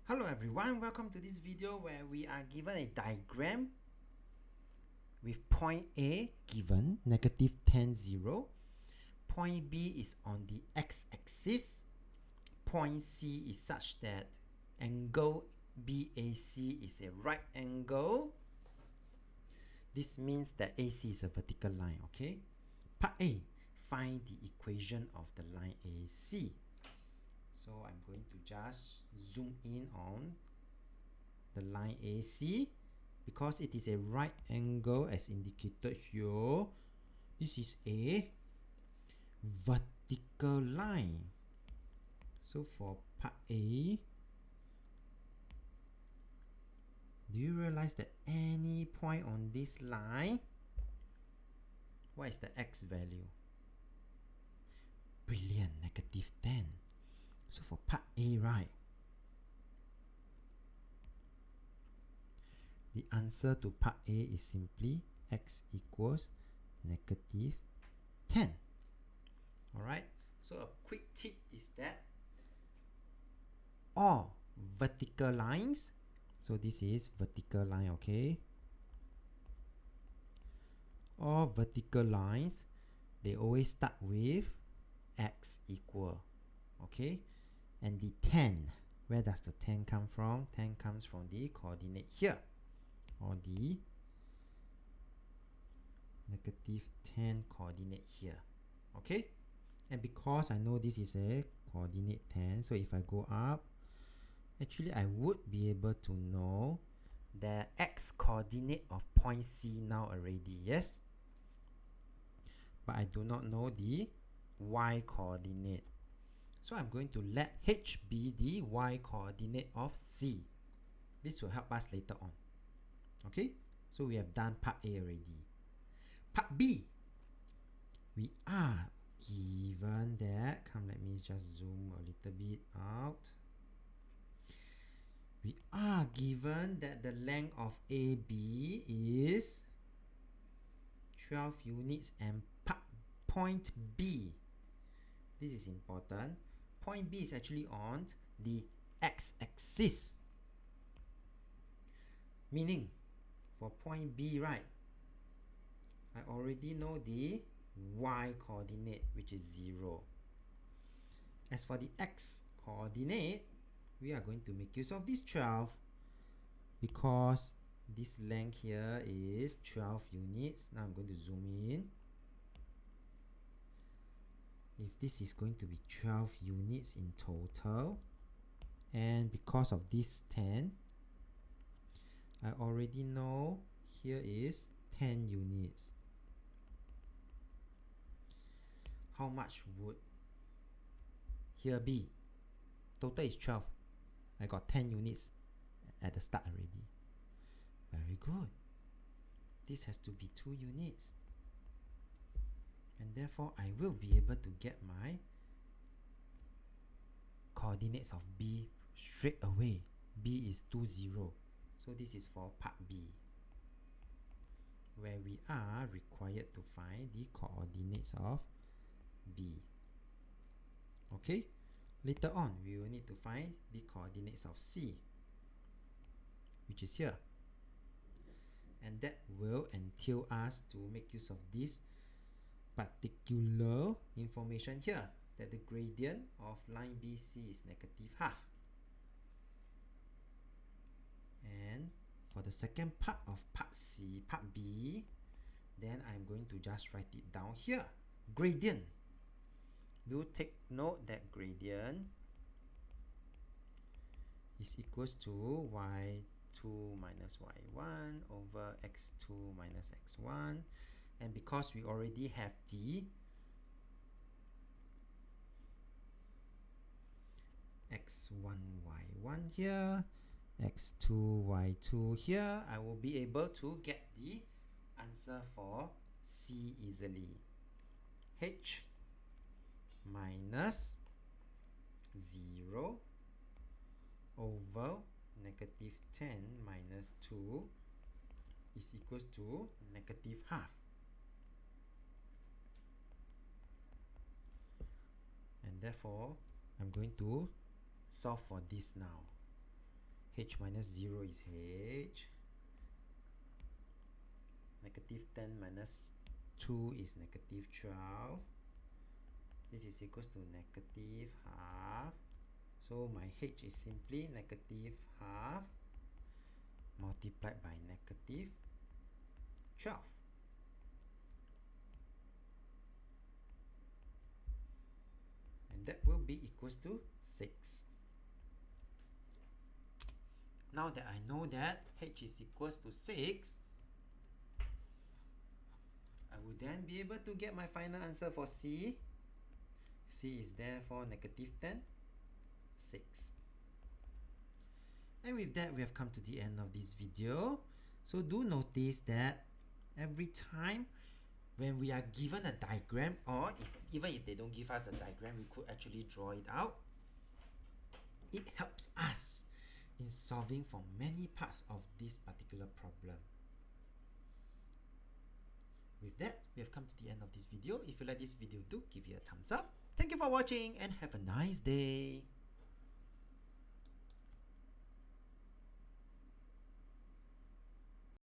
Hello everyone, welcome to this video where we are given a diagram with point A given -10, 0. Point B is on the x-axis. Point C is such that angle BAC is a right angle. This means that AC is a vertical line, okay? Part A, find the equation of the line AC. So I'm going to just zoom in on the line AC because it is a right angle as indicated here. This is a vertical line. So for part A, do you realize that any point on this line, what is the x value? Brilliant, -10. So for part A, right, the answer to part A is simply x equals -10. Alright, so a quick tip is that all vertical lines, so this is vertical line, okay? All vertical lines, they always start with x equal, okay? And the 10, where does the 10 come from? 10 comes from the coordinate here, or the -10 coordinate here, okay? And because I know this is a coordinate 10, so if I go up, actually I would be able to know the x coordinate of point C now already, yes? But I do not know the y coordinate. So I'm going to let H be the y coordinate of C. This will help us later on. Okay, so we have done part A already. Part B, we are given that, let me just zoom a little bit out. We are given that the length of AB is 12 units and point B, this is important, point B is actually on the x-axis, meaning for point B, right, I already know the y coordinate, which is 0. As for the x coordinate, we are going to make use of this 12 because this length here is 12 units. Now I'm going to zoom in. If this is going to be 12 units in total, and because of this 10, I already know here is 10 units. How much would here be? Total is 12. I got 10 units at the start already. Very good. This has to be 2 units. And therefore, I will be able to get my coordinates of B straight away. B is 2, 0. So this is for part B, where we are required to find the coordinates of B. Okay, later on we will need to find the coordinates of C, which is here, and that will entail us to make use of this particular information here, that the gradient of line BC is -12. And for the second part of part B, then I'm going to just write it down here. Gradient. Do take note that gradient is equals to y2 minus y1 over x2 minus x1. And because we already have the x1 y1 here, x2 y2 here, I will be able to get the answer for C easily. H minus 0 over -10 minus 2 is equals to -12. And therefore, I'm going to solve for this now. h minus 0 is h. Negative 10 minus 2 is negative 12. This is equals to negative half. So my h is simply negative half multiplied by negative 12. And that will be equals to 6. Now that I know that h is equals to 6, I will then be able to get my final answer for C. C is therefore negative 10, 6. And with that, we have come to the end of this video. So do notice that every time when we are given a diagram, or even if they don't give us a diagram, we could actually draw it out. It helps us in solving for many parts of this particular problem. With that, we have come to the end of this video. If you like this video, do give it a thumbs up. Thank you for watching and have a nice day.